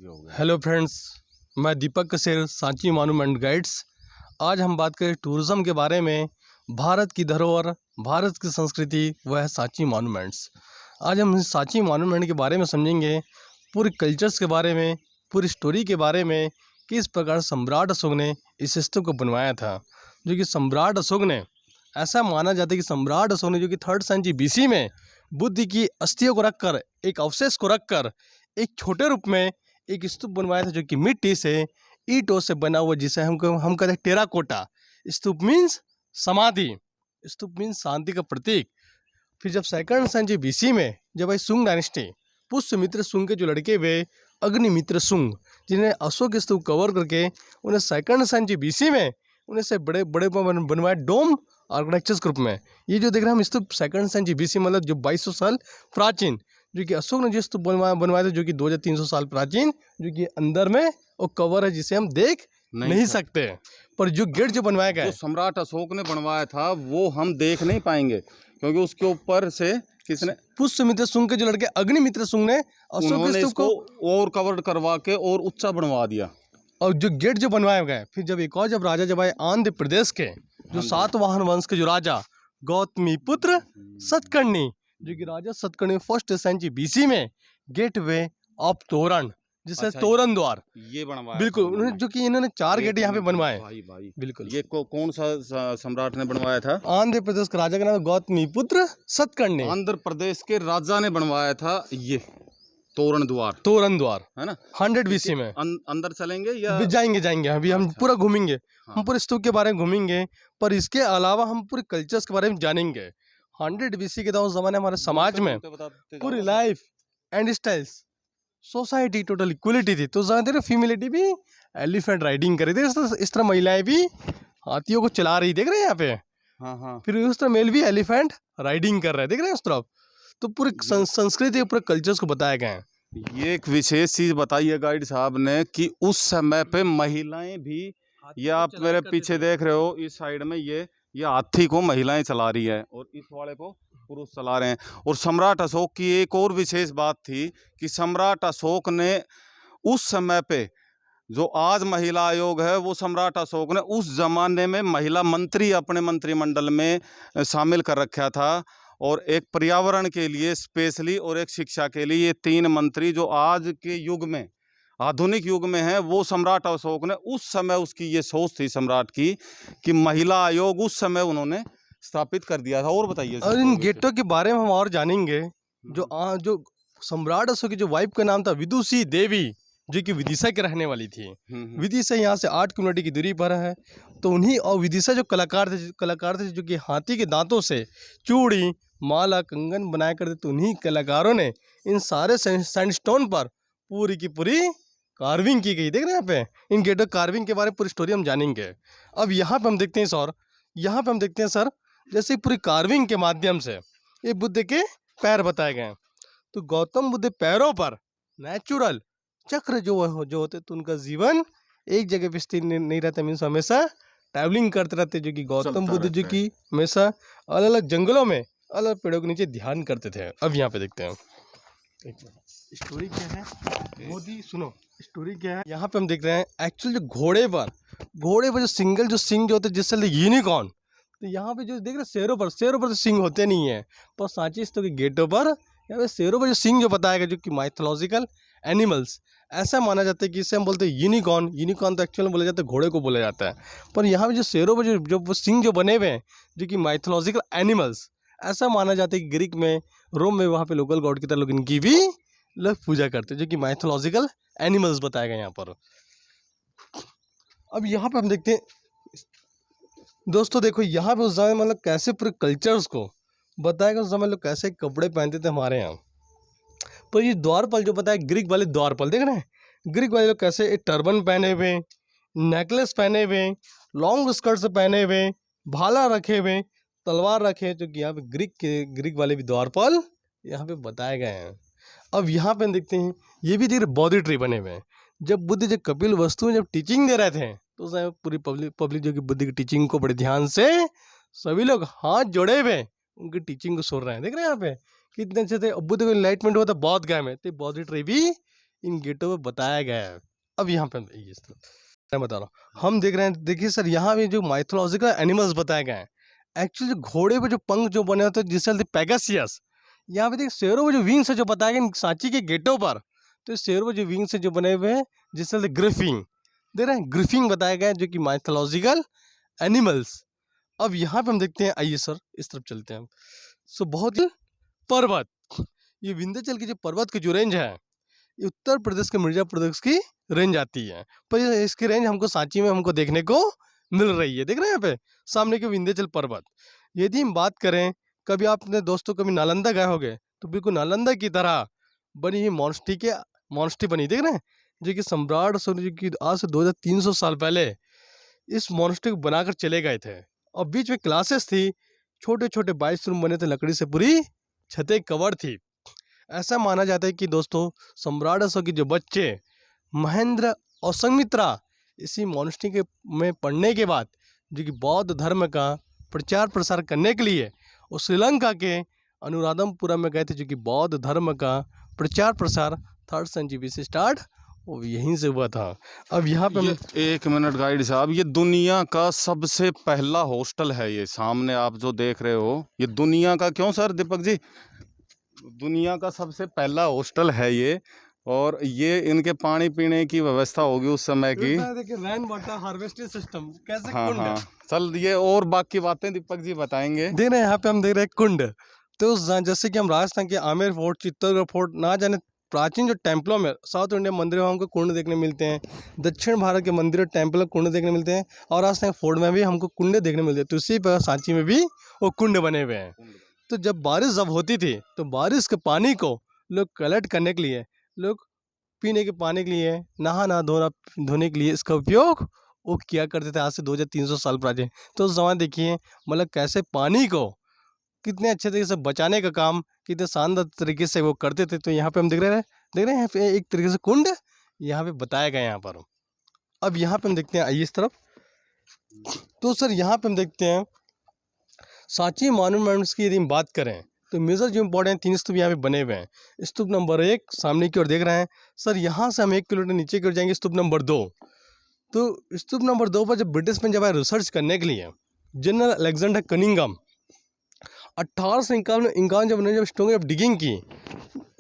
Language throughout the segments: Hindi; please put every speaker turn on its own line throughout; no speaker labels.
ये हो गया।
हेलो फ्रेंड्स, मैं दीपक कसेर, सांची मॉन्यूमेंट गाइड्स। आज हम बात करें टूरिज़्म के बारे में। भारत की धरोहर, भारत की संस्कृति, वह है सांची मॉन्यूमेंट्स। आज हम इस सांची मॉन्यूमेंट के बारे में समझेंगे, पूरे कल्चर्स के बारे में, पूरी स्टोरी के बारे में, किस प्रकार सम्राट अशोक ने इस स्तूप को बनवाया था। जो कि सम्राट अशोक ने, ऐसा माना जाता है कि सम्राट अशोक ने जो कि 3rd सेंचुरी BC में बुद्ध की अस्थियों को रखकर, एक अवशेष को रखकर एक छोटे रूप में एक स्तूप बनवाया था, जो कि मिट्टी से, ईंटों से बना हुआ, जिसे हम कहते हैं टेराकोटा। स्तूप मीन्स समाधि, स्तूप मीन्स शांति का प्रतीक। फिर जब 2nd सेंचुरी BC में जब आई सुंग डायनेस्टी, पुष्यमित्र सुंग के जो लड़के हुए अग्निमित्र सुंग, जिन्हें अशोक स्तूप कवर करके उन्हें 2nd सेंचुरी BC में उन्हें से बड़े बड़े बनवाए डोम आर्किटेक्चर्स के रूप में। ये जो देख रहे हैं हम स्तूप 2nd सेंचुरी BC, मतलब जो 2200 साल प्राचीन, जो कि अशोक ने जो स्तूप बनवाया था, जो कि 2300 साल प्राचीन, जो कि अंदर में वो कवर है, जिसे हम देख नहीं सकते। पर जो गेट जो बनवाया गया
जो सम्राट अशोक ने बनवाया था वो हम देख नहीं पाएंगे, क्योंकि उसके ऊपर से किसने,
पुष्यमित्र सुंग के जो लड़के अग्निमित्र सुंग ने अशोक
उन्होंने
स्तूप
इसको और कवर्ड करवा के और ऊंचा बनवा दिया।
और जो गेट जो बनवाया गया, फिर जब एक और जब राजा जब आए आंध्र प्रदेश के, जो सातवाहन वंश के जो राजा गौतमी पुत्र सतकर्णी, जो कि राजा सतकर्णी 1st सेंचुरी BC में गेटवे ऑफ तोरण, जिसे तोरण द्वार
ये बनवाया
बिल्कुल उन्होंने, जो कि इन्होंने 4 गेट यहाँ पे बनवाए।
भाई
बिल्कुल
ये कौन सा सम्राट ने बनवाया था?
आंध्र प्रदेश का राजा का नाम गौतमी पुत्र सतकर्णी।
आंध्र प्रदेश के राजा ने बनवाया था ये तोरण द्वार, है ना?
100 BC में।
अंदर चलेंगे या
जाएंगे अभी हम पूरा घूमेंगे। हम पूरे स्तूप के बारे में घूमेंगे, पर इसके अलावा हम पूरे कल्चर्स के बारे में जानेंगे। 100 BC के उस जमाने हमारे समाज में पूरी life and styles, society total equality थी। तो जानते फीमेलिटी भी एलिफेंट राइडिंग कर रही थी, इस तरह महिलाएं भी हाथियों को चला रही, देख रहे हैं यहाँ पे।
हाँ।
फिर उस तरह मेल भी एलिफेंट राइडिंग कर रहे हैं, देख रहे हैं उस तरफ। तो पूरी संस्कृति, पूरे कल्चर्स को बताया गया है।
ये एक विशेष चीज बताई है गाइड साहब ने कि उस समय पे महिलाएं भी, ये आप मेरे पीछे देख रहे हो इस साइड में, ये हाथी को महिलाएं चला रही है और इस वाले को पुरुष चला रहे हैं। और सम्राट अशोक की एक और विशेष बात थी कि सम्राट अशोक ने उस समय पे, जो आज महिला आयोग है, वो सम्राट अशोक ने उस जमाने में महिला मंत्री अपने मंत्रिमंडल में शामिल कर रखा था। और एक पर्यावरण के लिए स्पेशली और एक शिक्षा के लिए, ये 3 मंत्री जो आज के युग में, आधुनिक युग में है, वो सम्राट अशोक ने उस समय, उसकी ये सोच थी सम्राट की कि महिला आयोग उस समय उन्होंने स्थापित कर दिया था। और बताइए।
और इन गेटों के बारे में हम और जानेंगे। जो सम्राट अशोक की जो वाइफ का नाम था विदुषी देवी, जो कि विदिशा के रहने वाली थी। विदिशा यहाँ से 8 किलोमीटर की दूरी पर है। तो उन्हीं और विदिशा जो कलाकार थे, जो कि हाथी के दांतों से चूड़ी, माला, कंगन बनाया करते, तो उन्हीं कलाकारों ने इन सारे सैंडस्टोन पर पूरी की पूरी कार्विंग की गई। देख रहे हैं यहाँ पे इन गेटों कार्विंग के बारे में पूरी स्टोरी हम जानेंगे। अब यहाँ पे हम देखते हैं सर, जैसे पूरी कार्विंग के माध्यम से ये बुद्ध के पैर बताए गए हैं। तो गौतम बुद्ध पैरों पर नेचुरल चक्र जो होते, तो उनका जीवन एक जगह पे स्थिर नहीं रहता, मीन्स हमेशा ट्रैवलिंग करते रहते। जो कि गौतम बुद्ध जी की हमेशा अलग अलग जंगलों में, अलग पेड़ों के नीचे ध्यान करते थे। अब यहाँ पे देखते हैं स्टोरी क्या है, मोदी सुनो स्टोरी क्या है। यहाँ पे हम देख रहे हैं एक्चुअल जो घोड़े पर जो सिंगल जो सिंग जो होते हैं, जिससे यूनिकॉर्न। तो यहाँ पे जो देख रहे हैं शेरों पर तो सिंग होते नहीं है, पर सांची स्तूप के गेटों पर यहाँ पे शेरों पर जो सिंग जो बताया गया, जो कि माइथोलॉजिकल एनिमल्स, ऐसा माना जाता है कि इसे हम बोलते हैं यूनिकॉर्न। तो एक्चुअल में बोला जाता है घोड़े को बोला जाता है, पर यहाँ पे जो शेरों पर जो सिंग जो बने हुए हैं, जो कि माइथोलॉजिकल एनिमल्स, ऐसा माना जाता है कि ग्रीक में, रोम में, वहाँ पे लोकल गॉड की तरह लोग इनकी भी लोग पूजा करते हैं, जो कि माइथोलॉजिकल एनिमल्स बताया गया यहाँ पर। अब यहाँ पे हम देखते हैं दोस्तों, देखो यहाँ पे उस समय मतलब कैसे पूरे कल्चर्स को बताएगा, उस समय लोग कैसे कपड़े पहनते थे हमारे यहाँ। तो ये द्वारपाल जो बताया, ग्रीक वाले द्वारपाल, देख रहे हैं ग्रीक वाले लोग कैसे एक टर्बन पहने हुए, नेकलेस पहने हुए, लॉन्ग स्कर्ट्स पहने हुए, भाला रखे हुए, तलवार रखे, जो कि यहाँ पे ग्रीक वाले भी द्वारपाल यहाँ पे बताए गए हैं। अब यहाँ पे देखते हैं, ये भी देख बौद्ध ट्री बने हुए हैं। जब बुद्ध जब कपिल वस्तु में जब टीचिंग दे रहे थे, तो उस पूरी पब्लिक जो कि बुद्ध की टीचिंग को बड़े ध्यान से सभी लोग हाथ जोड़े हुए उनकी टीचिंग को सुन रहे हैं। देख रहे हैं यहाँ पे कितने अच्छे थे। बुद्ध को एनलाइटमेंट हुआ था बौद्ध गया में, तो बौद्ध ट्री भी इन गेटों में बताया गया है। अब यहाँ पे हम इस तरह मैं बता रहा हूँ, हम देख रहे हैं, देखिए सर यहाँ पे जो माइथोलॉजिकल एनिमल्स बताए गए हैं, एक्चुअली जो घोड़े पे जो पंख जो बने होते हैं जिससे पेगासियस, यहाँ पे देखिए शेरों पे जो विंग्स है जो बताया गया सांची के गेटों पर, तो शेरों पे जो विंग्स है जो बने हुए हैं जिससे ग्रिफिंग, देख रहे हैं ग्रिफिंग बताया गया है जो कि माइथोलॉजिकल एनिमल्स। अब यहाँ पे हम देखते हैं, आइए सर इस तरफ चलते हैं हम। सो बहुत ही पर्वत, ये विंध्याचल की जो पर्वत की जो रेंज है ये उत्तर प्रदेश के मिर्जा प्रदेश की रेंज आती है, पर इसकी रेंज हमको सांची में हमको देखने को मिल रही है। देख रहे हैं यहाँ पे सामने के विंध्याचल पर्वत। यदि हम बात करें, कभी आपने दोस्तों कभी नालंदा गए होंगे तो बिल्कुल नालंदा की तरह बनी हुई मॉन्स्ट्री बनी, देख रहे हैं, जो कि सम्राट अशोक जी की आज से 2300 साल पहले इस मॉन्स्ट्री को बनाकर चले गए थे। और बीच में क्लासेस थी, छोटे छोटे 22 रूम बने थे, लकड़ी से पूरी छतें कवर थी। ऐसा माना जाता है कि दोस्तों सम्राट अशोक के जो बच्चे महेंद्र और संघमित्रा इसी मॉन्स्ट्री के में पढ़ने के बाद जो कि बौद्ध धर्म का प्रचार प्रसार करने के लिए वो श्रीलंका के अनुराधपुरम में गए थे, जो कि बौद्ध धर्म का प्रचार प्रसार 3rd सेंचुरी से स्टार्ट वो यहीं से हुआ था। अब यहाँ पे
एक मिनट गाइड साहब, ये दुनिया का सबसे पहला हॉस्टल है, ये सामने आप जो देख रहे हो, ये दुनिया का, क्यों सर दीपक जी, दुनिया का सबसे पहला हॉस्टल है ये। और ये इनके पानी पीने की व्यवस्था होगी उस समय की,
देखिए रेन वाटर हार्वेस्टिंग सिस्टम कैसे,
हाँ
कुंड।
हाँ, चल ये और बाकी बातें दीपक जी बताएंगे।
देख रहे हैं यहाँ पे हम देख रहे हैं कुंड, तो जैसे कि हम राजस्थान के आमेर फोर्ट, चित्तौड़गढ़ फोर्ट, ना जाने प्राचीन जो टेम्पलों में साउथ इंडियन मंदिरों में हमको कुंड देखने मिलते हैं, दक्षिण भारत के मंदिरों टेम्पल में कुंड देखने मिलते हैं, और राजस्थान फोर्ट में भी हमको कुंड देखने मिलते हैं। तो इसी पर सांची में भी वो कुंड बने हुए हैं। तो जब बारिश होती थी तो बारिश के पानी को लोग कलेक्ट करने के लिए, लोग पीने के पानी के लिए, धोने के लिए इसका उपयोग वो किया करते थे, आज से 2300 साल प्राचीन। तो उस जमाने देखिए मतलब कैसे पानी को कितने अच्छे तरीके से बचाने का काम कितने शानदार तरीके से वो करते थे। तो यहाँ पे हम देख रहे हैं यहाँ पे एक तरीके से कुंड यहाँ पे बताया गया यहाँ पर। अब यहाँ पे हम देखते हैं, आइए इस तरफ। तो सर यहाँ पे हम देखते हैं सांची मॉन्यूमेंट्स की यदि हम बात करें तो मेजर जो इम्पोर्टेंट 3 स्तूप यहाँ पे बने हुए हैं। स्तूप नंबर 1 सामने की ओर देख रहे हैं सर, यहाँ से हम 1 किलोमीटर नीचे की ओर जाएंगे, स्तूप नंबर 2। तो स्तूप नंबर 2 पर जब ब्रिटिश में जब आए रिसर्च करने के लिए, जनरल अलेक्जेंडर कनिंघम 1851 जब उन्होंने स्टोन की जब डिगिंग की,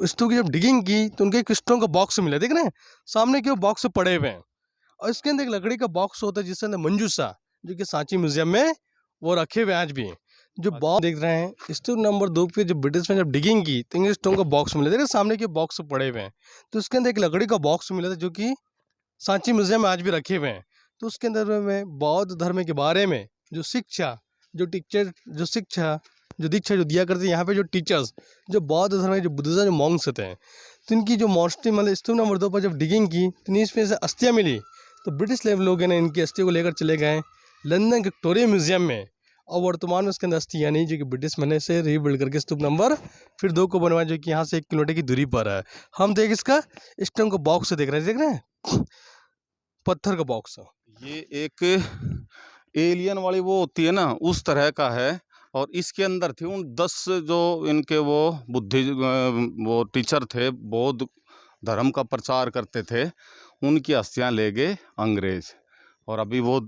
स्तूप की जब डिगिंग की तो उनके एक स्टोन का बॉक्स मिला, देख रहे हैं सामने के वो बॉक्स पड़े हुए हैं, और इसके अंदर एक लकड़ी का बॉक्स होता है जिसके अंदर मंजूसा, जो कि सांची म्यूजियम में वो रखे हुए आज भी। जो बॉक्स देख रहे हैं स्तूप नंबर 2 पे जब ब्रिटिश में जब डिगिंग की तो इंग्लिश स्टोन का बॉक्स मिला, देखिए सामने के बॉक्स पड़े हुए हैं। तो उसके अंदर एक लकड़ी का बॉक्स मिला था जो कि सांची म्यूजियम में आज भी रखे हुए हैं। तो उसके अंदर में बौद्ध धर्म के बारे में जो शिक्षा, जो टीचर, जो शिक्षा, जो दीक्षा जो दिया करते हैं यहाँ पे जो टीचर्स, जो बौद्ध धर्म के जो बुद्धिज्म जो मॉन्क्स होते हैं, तो इनकी जो मॉन्स्ट्री मतलब स्तूप नंबर 2 पर जब डिगिंग की तो इसमें से अस्थियाँ मिली। तो ब्रिटिश लोग ने इनकी अस्थियों को लेकर चले गए लंदन विक्टोरिया म्यूजियम में, और वर्तमान में उसके अंदर अस्थियाँ नहीं, जो कि ब्रिटिश मैंने से रीबिल्ड करके स्तूप नंबर फिर 2 को बनवाया, जो कि यहाँ से 1 किलोमीटर की दूरी पर है। हम देख इसका स्टोन का बॉक्स देख रहे हैं पत्थर का बॉक्स।
ये एक एलियन वाली वो होती है ना, उस तरह का है। और इसके अंदर थे उन 10 जो इनके वो वो टीचर थे, बौद्ध धर्म का प्रचार करते थे, उनकी अस्थियां ले गए अंग्रेज। और अभी वो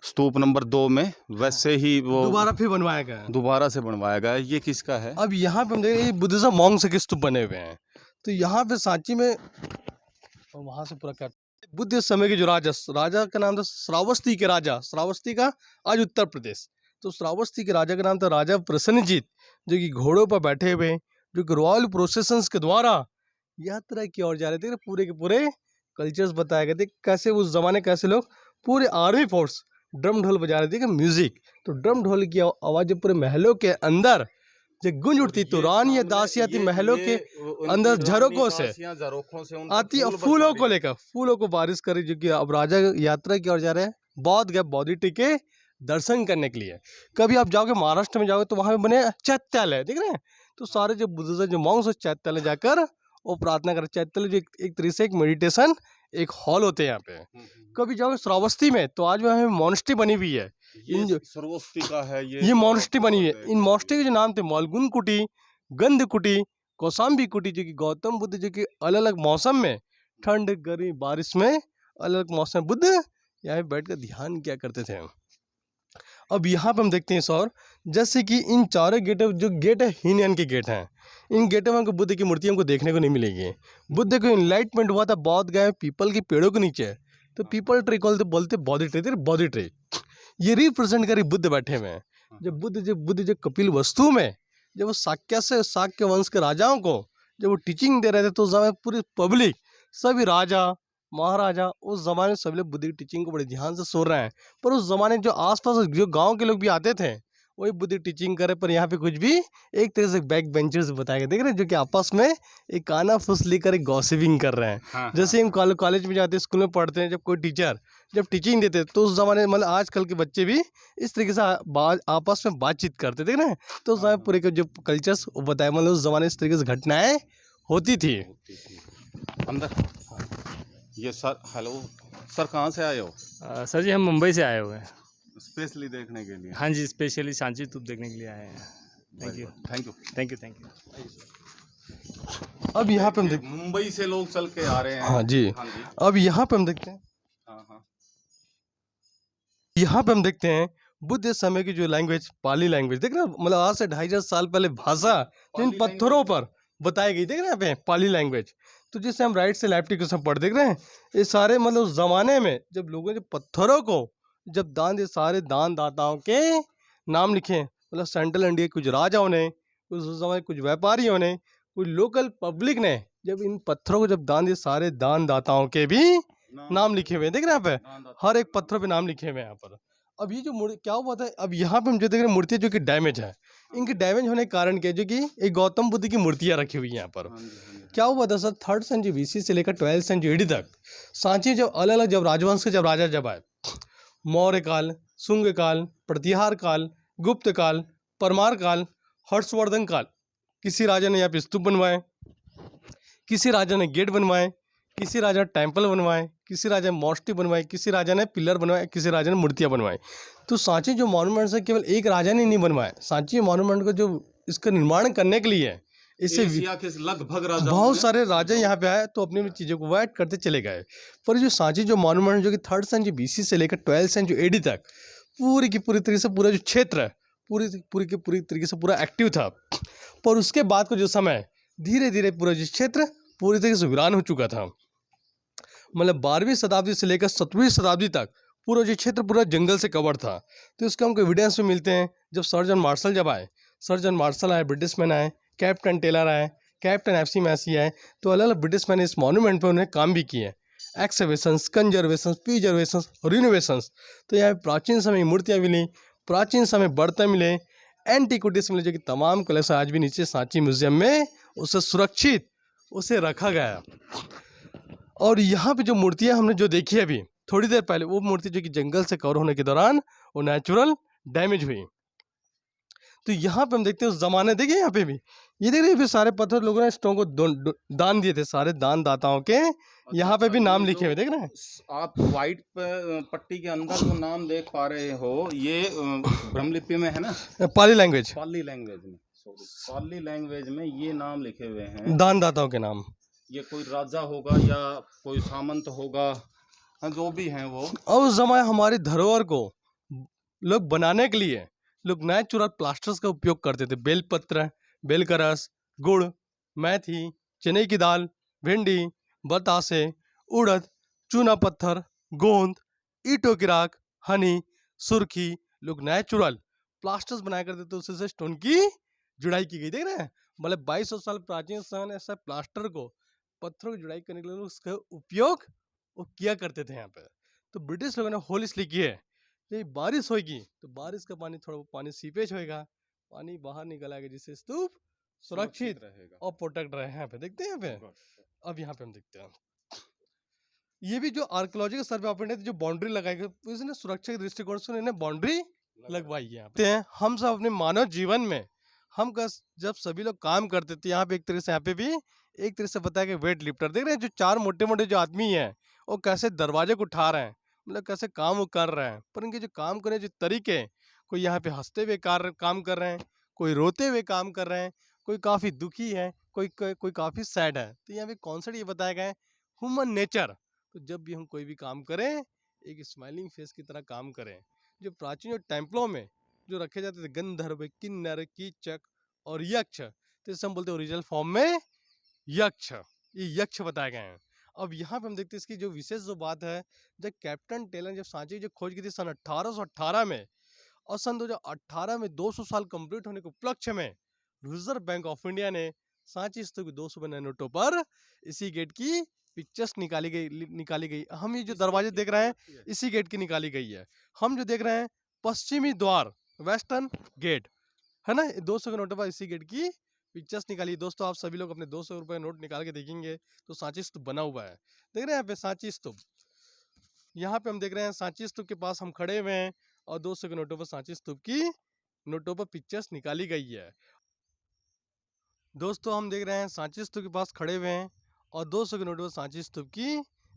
स्तूप नंबर 2 में वैसे ही वो
दोबारा फिर बनवाया गया,
दोबारा से बनवाया गया है। ये किसका है?
अब यहाँ पे हम देख रहे हैं बुद्धिज्म मॉन्क्स के स्तूप बने हुए हैं। तो यहाँ पे सांची में और वहाँ से पूरा क्या बुद्ध समय के जो राजा का नाम था श्रावस्ती के राजा, श्रावस्ती का आज उत्तर प्रदेश। तो श्रावस्ती के राजा का नाम था राजा प्रसन्नजीत, जो कि घोड़ों पर बैठे हुए, जो कि रॉयल प्रोसेशंस के द्वारा यात्रा की ओर जा रहे थे। पूरे के पूरे कल्चर्स बताए गए थे, कैसे उस जमाने कैसे लोग पूरे आर्मी फोर्स ड्रम ढोल बजा रहे थे म्यूजिक। तो ड्रम ढोल की आवाज़ पूरे महलों के अंदर जब गूंज उठती तो रानी या दासियां थी महलों के अंदर झरोकों से आती और फूलों को लेकर, फूलों को बारिश करी, जो कि अब राजा यात्रा की ओर जा रहे हैं बौद्ध गए बौद्ध के दर्शन करने के लिए। कभी आप जाओगे महाराष्ट्र में जाओगे तो वहाँ पे बने चैत्यालय, देख रहे हैं। तो सारे जो बुजुर्ग जो मॉन्क्स चैत्यालय जाकर वो प्रार्थना कर, चैत्यालय जो एक तरीके से एक मेडिटेशन एक हॉल होते हैं यहाँ पे। कभी जाओगे श्रावस्ती में तो आज वहाँ मॉन्स्ट्री बनी हुई है, इन जो
श्रावस्ती का है
ये मॉन्स्ट्री बनी हुई है। इन मॉन्स्ट्री के जो नाम थे मालगुन कुटी, गंध कुटी कौशाम्बी कुटी जो कि गौतम बुद्ध जो कि अलग अलग मौसम में, ठंड गर्मी बारिश में अलग अलग मौसम में बुद्ध यहाँ पे बैठ कर ध्यान किया करते थे। अब यहाँ पे हम देखते हैं सौर, जैसे कि इन चारों गेट जो गेट है हीनयान के गेट हैं, इन गेटों में हमको बुद्ध की मूर्ति हमको देखने को नहीं मिलेगी। बुद्ध को इनलाइटमेंट हुआ था बौद्ध गए पीपल के पेड़ों के नीचे, तो पीपल ट्री बोलते बौद्धि ट्री, ये रिप्रेजेंट करी बुद्ध बैठे हुए हैं। जब बुद्ध जो कपिल वस्तु में जब वो शाक्य वंश के राजाओं को जब वो टीचिंग दे रहे थे, तो उस समय पूरी पब्लिक सभी राजा महाराजा उस जमाने में सभी लोग बुद्ध की टीचिंग को बड़े ध्यान से सुन रहे हैं। पर उस जमाने जो आसपास जो गांव के लोग भी आते थे वही बुद्ध की टीचिंग करे, पर यहाँ पे कुछ भी एक तरह से बैक बेंचर्स बताए गए, देख रहे हैं, जो कि आपस में एक काना फुस लेकर एक गॉसिपिंग कर रहे हैं।
हाँ,
जैसे हम कॉलेज में जाते हैं, स्कूल में पढ़ते हैं, जब कोई टीचर जब टीचिंग देते तो उस जमाने मतलब आजकल के बच्चे भी इस तरीके से आपस में बातचीत करते, देख रहे हैं। तो उस समय पूरे के जो कल्चर्स बताए, मतलब उस जमाने इस तरीके से घटनाएं होती थी।
अंदर ये सर, हेलो सर, कहाँ से आए हो?
सर जी हम मुंबई से आए हुए हैं।
स्पेशली देखने के लिए?
हाँ जी, स्पेशली सांची स्तूप देखने के लिए आए हैं। Thank you
thank you
thank you thank you.
अब यहाँ पे हम देखते
मुंबई से लोग चल के आ रहे हैं।
हाँ जी,
हाँ जी,
अब यहाँ पे हम देखते हैं,
हाँ हाँ,
यहाँ पे हम देखते हैं बुद्ध समय की जो लैंग्वेज पाली लैंग्वेज, देख रहे हैं, मतलब आज से 2500 साल पहले भाषा जो इन
पाली
पत्थरों पर बताई गई, देख रहे हैं यहाँ पे पाली लैंग्वेज। तो जिससे हम राइट से लेफ्ट की पढ़ देख रहे हैं, ये सारे मतलब उस जमाने में जब लोगों ने पत्थरों को जब दान दिए, सारे दान दाताओं के नाम लिखे, मतलब सेंट्रल इंडिया के कुछ राजाओं ने, उस जमाने कुछ व्यापारियों ने, कुछ लोकल पब्लिक ने जब इन पत्थरों को जब दान दिए, सारे दान दाताओं के भी नाम लिखे हुए हैं, देख रहे हैं यहाँ पे, हर एक पत्थर पे नाम लिखे हुए हैं यहाँ पर। अब ये जो क्या हुआ था, अब यहाँ पे हम जो देख रहे हैं मूर्तियाँ जो कि डैमेज है, इनके डैमेज होने के कारण क्या है, जो कि एक गौतम बुद्ध की मूर्तियाँ रखी हुई हैं यहाँ पर। क्या हुआ था सर, 3rd सेंचुरी BC से लेकर 12th सेंचुरी AD तक सांची जब अलग अलग जब राजवंश के जब राजा जब आए, मौर्य काल, शुंग काल, प्रतिहार काल, गुप्त काल, परमार काल, हर्षवर्धन काल, किसी राजा ने यहाँ पे स्तूप बनवाए, किसी राजा ने गेट बनवाए, किसी राजा ने टेम्पल बनवाए, किसी राजा ने मॉस्टी बनवाए, किसी राजा ने पिलर बनवाए, किसी राजा ने मूर्तियाँ बनवाई। तो सांची जो मॉन्यूमेंट्स है केवल एक राजा ने नहीं बनवाए, सांची मॉन्यूमेंट को जो इसका निर्माण करने के लिए इससे
एशिया के लगभग राजा
बहुत सारे राजा यहाँ पे आए, तो अपनी चीज़ों को ऐड करते चले गए। पर जो सांची जो मॉन्यूमेंट जो कि 3rd सेंचुरी BC से लेकर 12th सेंचुरी AD तक पूरी की पूरी तरीके से पूरा जो क्षेत्र है पूरी तरीके से पूरा एक्टिव था। पर उसके बाद को जो समय धीरे धीरे पूरा जो क्षेत्र पूरी तरीके से वीरान हो चुका था, मतलब 12वीं शताब्दी से लेकर 17वीं शताब्दी तक पूरा जो क्षेत्र पूरा जंगल से कवर था। तो इसके हमको एविडेंस भी मिलते हैं, जब सर जॉन मार्शल जब आए, सर जॉन मार्शल आए, ब्रिटिश मैन आए, कैप्टन टेलर आए, कैप्टन FC मैसी आए, तो अलग अलग ब्रिटिश मैन इस मॉन्यूमेंट पर उन्हें काम भी किए, एक्सकवेशंस, कंजर्वेशंस, प्रिजर्वेशंस और रिनोवेशंस। तो यहाँ प्राचीन समय मूर्तियाँ मिली, प्राचीन समय बर्तन मिले, एंटीक्विटीज मिले, जो कि तमाम कलेक्शन आज भी नीचे सांची म्यूजियम में उसे सुरक्षित उसे रखा गया। और यहाँ पे जो मूर्तियाँ हमने जो देखी है अभी थोड़ी देर पहले, वो मूर्ति जो कि जंगल से कवर होने के दौरान वो नेचुरल डैमेज हुई। तो यहाँ पे हम देखते हैं उस जमाने, देखिए यहाँ पे भी ये देख रहे हैं, सारे पत्थर लोगों ने स्टोन को दान दिए थे, सारे दान दाताओं के यहाँ पे भी नाम लिखे हुए देख रहे हैं।
आप व्हाइट पट्टी के अंदर जो नाम देख पा रहे हो, ये ब्रह्मलिपि में है ना,
पाली लैंग्वेज,
पाली लैंग्वेज में, पाली लैंग्वेज में ये नाम लिखे हुए हैं,
दान दाताओं के नाम।
ये कोई राजा होगा या कोई सामंत होगा, जो भी हैं वो।
और उस समय हमारी धरोहर को लोग बनाने के लिए लोग नेचुरल प्लास्टर्स का उपयोग करते थे, बेलपत्र, बेल का रस, गुड़, मेथी, चने की दाल, भिंडी, बतासे, उड़द, चूना पत्थर, गोंद, ईंटों की राख, हनी, सुर्खी, लोग नेचुरल प्लास्टर्स बनाया करते थे, उससे स्टोन की जुड़ाई की गई, देख रहे हैं। मतलब 2200 साल प्राचीन समय में ऐसा प्लास्टर को पत्थरों की जुड़ाई करने के लिए उसका उपयोग वो किया करते थे यहाँ पे। तो ब्रिटिश लोगों ने होल इसलिए किए, ये बारिश होगी तो बारिश का पानी थोड़ा पानी सीपेज होएगा, पानी बाहर निकल आएगा, जिससे स्तूप सुरक्षित
रहेगा
और प्रोटेक्ट रहे। यहाँ पे देखते हैं, यहाँ पे अब यहाँ पे हम देखते हैं ये भी जो आर्कियोलॉजिकल सर्वे ऑफ इंडिया जो बाउंड्री लगाई गई, इसने सुरक्षा के दृष्टिकोण से इन्हें बाउंड्री लगवाई है। यहाँ पे हम सब अपने मानव जीवन में हम जब सभी लोग काम करते थे, यहाँ पे एक तरह से यहाँ पे भी एक तरह से बताया कि वेट लिफ्टर देख रहे हैं, जो 4 मोटे मोटे जो आदमी हैं वो कैसे दरवाजे को उठा रहे हैं, मतलब कैसे काम वो कर रहे हैं। पर इनके जो काम करने जो तरीके, कोई यहाँ पे हंसते हुए काम कर रहे हैं, कोई रोते हुए काम कर रहे हैं, कोई काफ़ी दुखी है, कोई काफ़ी सैड है। तो यहाँ पे कॉन्सेप्ट ये बताया गया है ह्यूमन नेचर। तो जब भी हम कोई भी काम करें, एक स्माइलिंग फेस की तरह काम करें। जो प्राचीन जो टेम्पलों में जो रखे जाते थे गंधर्व, किन्नर, कीचक और यक्ष, तो इसे हम बोलते हैं ओरिजिनल फॉर्म में यक्ष। ये यक्ष बताए गए हैं। अब यहाँ पे हम देखते हैं इसकी जो विशेष जो बात है, जब कैप्टन टेलर जब सांची की जो खोज की थी सन 1818 में, और सन 2018 में 200 साल कंप्लीट होने के उपलक्ष्य में रिजर्व बैंक ऑफ इंडिया ने सांची स्तूप की 200 बने नोटों पर इसी गेट की पिक्चर्स निकाली गई। हम ये जो दरवाजे देख रहे हैं इसी गेट की निकाली गई है। हम जो देख रहे हैं पश्चिमी द्वार, वेस्टर्न गेट, है ना, 200 के नोटों पर इसी गेट की पिक्चर्स निकाली। दोस्तों आप सभी लोग अपने 200 रुपए नोट निकाल के देखेंगे तो सांची स्तूप बना हुआ है। देख रहे हैं यहाँ पे सांची स्तूप। यहाँ पे हम देख रहे हैं सांची स्तूप के पास हम खड़े हुए हैं और 200 के नोटों पर सांची स्तूप की नोटों पर पिक्चर्स निकाली गई है। दोस्तों हम देख रहे हैं सांची स्तूप के पास खड़े हुए हैं और 200 के नोटों पर सांची स्तूप की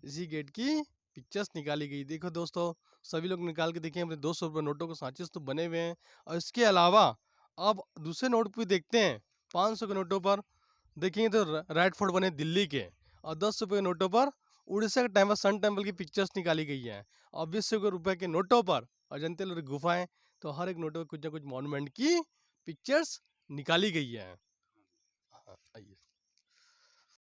इसी गेट की पिक्चर्स निकाली गई। देखो दोस्तों सभी लोग निकाल के देखिए अपने 200 रुपये नोटों को सांची स्तूप बने हुए हैं। और इसके अलावा आप दूसरे नोट भी देखते हैं 500 के नोटों पर देखेंगे तो रेड फोर्ट बने दिल्ली के, और 10 रुपये के नोटों पर उड़ीसा के टेम्पल सन टेम्पल की पिक्चर्स निकाली गई है। और 20 रुपये के नोटों पर अजंता एलोरा गुफाएं, तो हर एक नोटों पर कुछ ना कुछ मॉन्यूमेंट की पिक्चर्स निकाली गई है। हाँ, आइए।